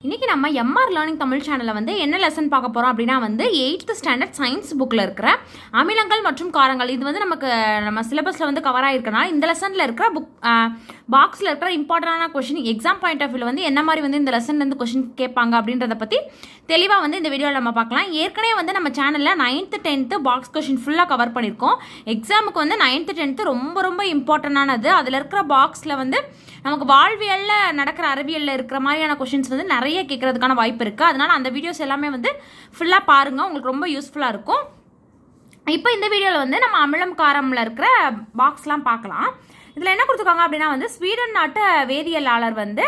இன்றைக்கி நம்ம MR learning Tamil சேனலில் வந்து என்ன லெசன் பார்க்க போகிறோம் அப்படின்னா வந்து 8th ஸ்டாண்டர்ட் சயின்ஸ் புக்கில் இருக்கிற அமிலங்கள் மற்றும் காரங்கள் இது வந்து நம்ம சிலபஸில் வந்து கவர் ஆகிருக்கனால இந்த லெசனில் இருக்கிற பாக்ஸில் இருக்கிற இம்பார்ட்டண்டான கொஷின் எக்ஸாம் பாயிண்ட் ஆஃப் வியூவில் வந்து என்ன மாதிரி வந்து இந்த லெசன்லேருந்து கொஷின் கேட்பாங்க அப்படின்றத பற்றி தெளிவாக வந்து இந்த வீடியோவில் நம்ம பார்க்கலாம். ஏற்கனவே வந்து நம்ம சேனலில் 9th 10th பாக்ஸ் கொஷின் ஃபுல்லாக கவர் பண்ணியிருக்கோம். எக்ஸாமுக்கு வந்து 9th 10th ரொம்ப ரொம்ப இம்பார்ட்டண்டானது. அதில் இருக்கிற பாக்ஸில் வந்து நமக்கு வாழ்வியலில் நடக்கிற அறிவியலில் இருக்கிற மாதிரியான கொஷின்ஸ் வந்து நிறைய கேட்கறதுக்கான வாய்ப்பு இருக்குது. அதனால் அந்த வீடியோஸ் எல்லாமே வந்து ஃபுல்லாக பாருங்கள், உங்களுக்கு ரொம்ப யூஸ்ஃபுல்லாக இருக்கும். இப்போ இந்த வீடியோவில் வந்து நம்ம அமிலம் காரமில் இருக்கிற பாக்ஸ்லாம் பார்க்கலாம். இதில் என்ன கொடுத்துருக்காங்க அப்படின்னா வந்து ஸ்வீடன் நாட்டு வேதியியலாளர் வந்து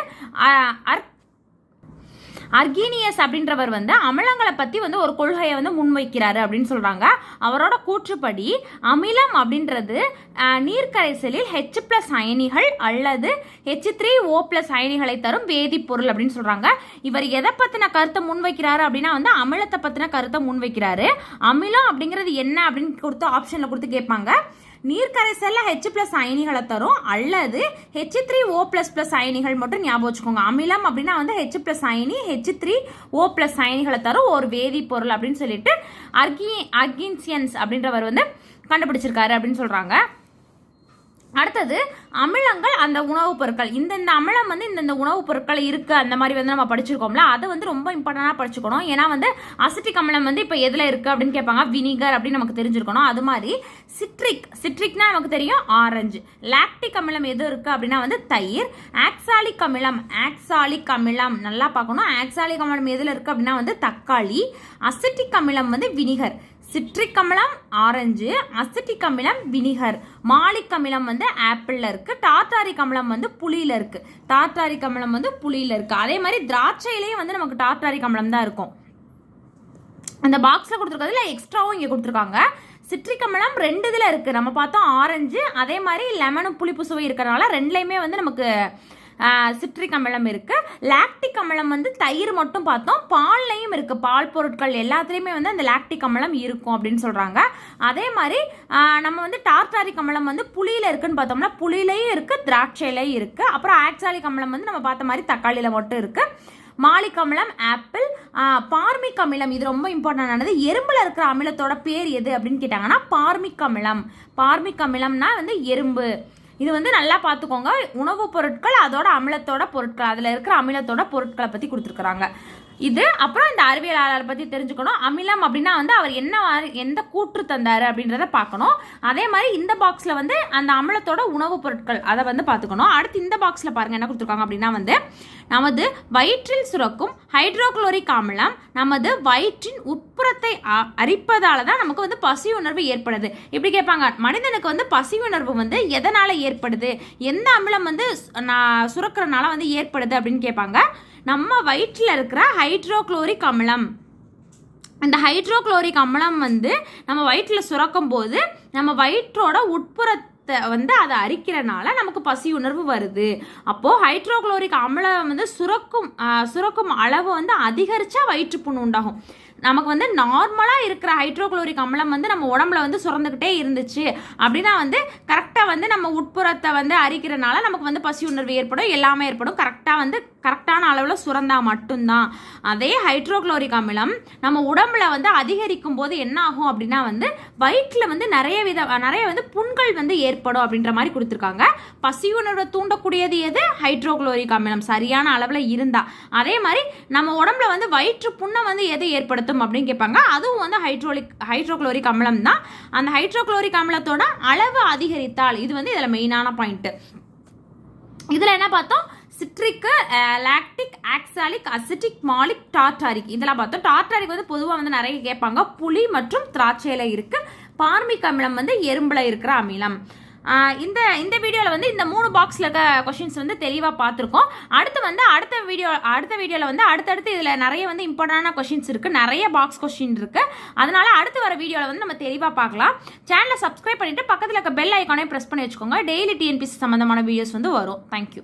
அர்கீனியஸ் அப்படின்றவர் வந்து அமிலங்களை பற்றி வந்து ஒரு கொள்கையை வந்து முன்வைக்கிறாரு அப்படின்னு சொல்கிறாங்க. அவரோட கூற்றுப்படி அமிலம் அப்படின்றது நீர்க்கரைசலில் H+ அயனிகள் அல்லது H3O+ அயனிகளை தரும் வேதிப்பொருள் அப்படின்னு சொல்கிறாங்க. இவர் எதை பற்றின கருத்தை முன்வைக்கிறாரு அப்படின்னா வந்து அமிலத்தை பற்றின கருத்தை முன்வைக்கிறாரு. அமிலம் அப்படிங்கிறது என்ன அப்படின்னு கொடுத்து ஆப்ஷனில் கொடுத்து கேட்பாங்க. நீர்க்கரைசலில் H+ அயனிகளை தரும் அல்லது H3O++ அயனிகள் மட்டும் ஞாபகம் வச்சுக்கோங்க. அமிலம் அப்படின்னா வந்து H+ அயனி H3O+ அயனிகளை தரும் ஒரு வேதிப்பொருள் அப்படின்னு சொல்லிட்டு அர்கீனியஸ் அப்படின்றவர் வந்து கண்டுபிடிச்சிருக்காரு அப்படின்னு சொல்றாங்க. அடுத்தது அமிலங்கள் அந்த உணவுப் பொருட்கள் இந்த அமிலம் வந்து இந்த உணவுப் பொருட்கள் இருக்கு அந்த மாதிரி வந்து நம்ம படிச்சிருக்கோம்ல, அது வந்து ரொம்ப இம்பார்ட்டண்டாக படிச்சுக்கணும். ஏன்னா வந்து அசிட்டிக் அமிலம் வந்து இப்போ எதில் இருக்கு அப்படின்னு கேட்பாங்க. வினிகர் அப்படின்னு நமக்கு தெரிஞ்சிருக்கணும். அது மாதிரி சிட்ரிக்னா நமக்கு தெரியும் ஆரஞ்சு. லாக்டிக் அமிலம் எது இருக்கு அப்படின்னா வந்து தயிர். ஆக்சாலிக் அமிலம் நல்லா பார்க்கணும். ஆக்சாலிக் அமிலம் எதில் இருக்கு அப்படின்னா வந்து தக்காளி. அசிட்டிக் அமிலம் வந்து வினிகர். சிட்ரிக் அமிலம் ஆரஞ்சு, அசிட்டிக் அமிலம் வினிகர். மாலிக் அமிலம் வந்து ஆப்பிள்ல இருக்கு. டார்டாரிக் அமிலம் வந்து புளியில இருக்கு. அதே மாதிரி திராட்சையிலேயே வந்து நமக்கு டார்டாரிக் அமிலம் தான் இருக்கும். அந்த பாக்ஸ்ல கொடுத்துருக்கிறதுல எக்ஸ்ட்ராவும் இங்க கொடுத்துருக்காங்க. சிட்ரிக் அமிலம் 2 இதுல இருக்கு. நம்ம பார்த்தோம் ஆரஞ்சு, அதே மாதிரி லெமனும் புளிப்பு சுவை இருக்கிறனால ரெண்டுலையுமே வந்து நமக்கு சிட்ரிக் அமிலம் இருக்கு. லாக்டிக் அமிலம் வந்து தயிர் மட்டும் பார்த்தோம், பால்லையும் இருக்கு. பால் பொருட்கள் எல்லாத்துலேயுமே வந்து அந்த லாக்டிக் அமிலம் இருக்கும் அப்படின்னு சொல்றாங்க. அதே மாதிரி நம்ம வந்து டார்டாரிக் அமிலம் வந்து புளியில இருக்குன்னு பார்த்தோம்னா புளியிலையும் இருக்கு, திராட்சையிலையும் இருக்கு. அப்புறம் ஆக்சாலிக் அமிலம் வந்து நம்ம பார்த்த மாதிரி தக்காளியில மட்டும் இருக்கு. மாலிக் அமிலம் ஆப்பிள். பார்மிக் அமிலம் இது ரொம்ப இம்பார்ட்டன்டானது. எறும்புல இருக்கிற அமிலத்தோட பேர் எது அப்படின்னு கேட்டாங்கன்னா பார்மிக் அமிலம்னா வந்து எறும்பு. இது வந்து நல்லா பார்த்துக்கோங்க. உணவுப் பொருட்கள் அதோட அமிலத்தோட பொருட்கள், அதில் இருக்கிற அமிலத்தோட பொருட்களை பற்றி கொடுத்துருக்குறாங்க. இது அப்புறம் இந்த அறிவியலாளர் பற்றி தெரிஞ்சுக்கணும். அமிலம் அப்படின்னா வந்து அவர் எந்த கூற்று தந்தாரு அப்படின்றத பார்க்கணும். அதே மாதிரி இந்த பாக்ஸில் வந்து அந்த அமிலத்தோட உணவுப் பொருட்கள் அதை வந்து பார்த்துக்கணும். அடுத்து இந்த பாக்ஸில் பாருங்க என்ன கொடுத்துருக்காங்க அப்படின்னா வந்து நமது வயிற்றில் சுரக்கும் ஹைட்ரோகுளோரிக் அமிலம் நமது வயிற்றின் உட்புறத்தை அரிப்பதால தான் நமக்கு வந்து பசி உணர்வு ஏற்படுது. இப்படி கேட்பாங்க. மனிதனுக்கு வந்து பசி உணர்வு வந்து எதனால ஏற்படுது, எந்த அமிலம் வந்து சுரக்கிறனால வந்து ஏற்படுது அப்படின்னு கேட்பாங்க. நம்ம வயிற்றில் இருக்கிற ஹைட்ரோகுளோரிக் அமிலம். இந்த ஹைட்ரோகுளோரிக் அமிலம் வந்து நம்ம வயிற்றில் சுரக்கும் போது நம்ம வயிற்றோட உட்புறத்தை வந்து அதை அரிக்கிறனால நமக்கு பசி உணர்வு வருது. அப்போ ஹைட்ரோகுளோரிக் அமிலம் வந்து சுரக்கும் அளவு வந்து அதிகரிச்சா வயிற்றுப்புண் உண்டாகும். நமக்கு வந்து நார்மலாக இருக்கிற ஹைட்ரோகுளோரிக் அமிலம் வந்து நம்ம உடம்புல வந்து சுரந்துக்கிட்டே இருந்துச்சு அப்படின்னா வந்து கரெக்டாக வந்து நம்ம உட்புறத்தை வந்து அரிக்கிறனால நமக்கு வந்து பசி உணர்வு ஏற்படும், எல்லாமே ஏற்படும். கரெக்டான அளவில் சுரந்தா மட்டும்தான். அதே ஹைட்ரோகுளோரிக் அமிலம் நம்ம உடம்புல வந்து அதிகரிக்கும் போது என்ன ஆகும் அப்படின்னா வந்து வயிற்றில் வந்து நிறைய வந்து புண்கள் வந்து ஏற்படும் அப்படின்ற மாதிரி கொடுத்துருக்காங்க. பசி உணர்வை தூண்டக்கூடியது எது? ஹைட்ரோகுளோரிக் அமிலம் சரியான அளவில் இருந்தா. அதே மாதிரி நம்ம உடம்புல வந்து வயிற்று புண்ணை வந்து எதை ஏற்படுத்தும் அப்படின்னு கேட்பாங்க. அதுவும் வந்து ஹைட்ரோகுளோரிக் அமிலம் தான். அந்த ஹைட்ரோகுளோரிக் அமிலத்தோட அளவு அதிகரித்தால் இது வந்து இதில் மெயினான பாயிண்ட். இதில் என்ன பார்த்தோம்? Citric, lactic, oxalic, acetic, Malik, tartaric இதெல்லாம் பார்த்தோம். டார்டாரிக் வந்து பொதுவாக வந்து நிறைய கேட்பாங்க. புளி மற்றும் திராட்சையில இருக்கு. பார்மிக் அமிலம் வந்து எறும்புல இருக்கிற அமிலம். இந்த வீடியோவில் வந்து இந்த 3 பாக்ஸில் இருக்க கொஷின்ஸ் வந்து தெளிவாக பார்த்துருக்கோம். அடுத்த வீடியோவில் வந்து அடுத்தடுத்து இதில் நிறைய வந்து இம்பார்ட்டண்டான கொஷின்ஸ் இருக்குது, நிறைய பாக்ஸ் கொஷின் இருக்குது. அதனால அடுத்து வர வீடியோவில் வந்து நம்ம தெளிவாக பார்க்கலாம். சேனலை சப்ஸ்கிரைப் பண்ணிவிட்டு பக்கத்தில் இருக்க பெல் ஐக்கானே ப்ரெஸ் பண்ணி வச்சுக்கோங்க. டெய்லி டிஎன்பிசி சம்மந்தமான வீடியோஸ் வந்து வரும். தேங்க்யூ.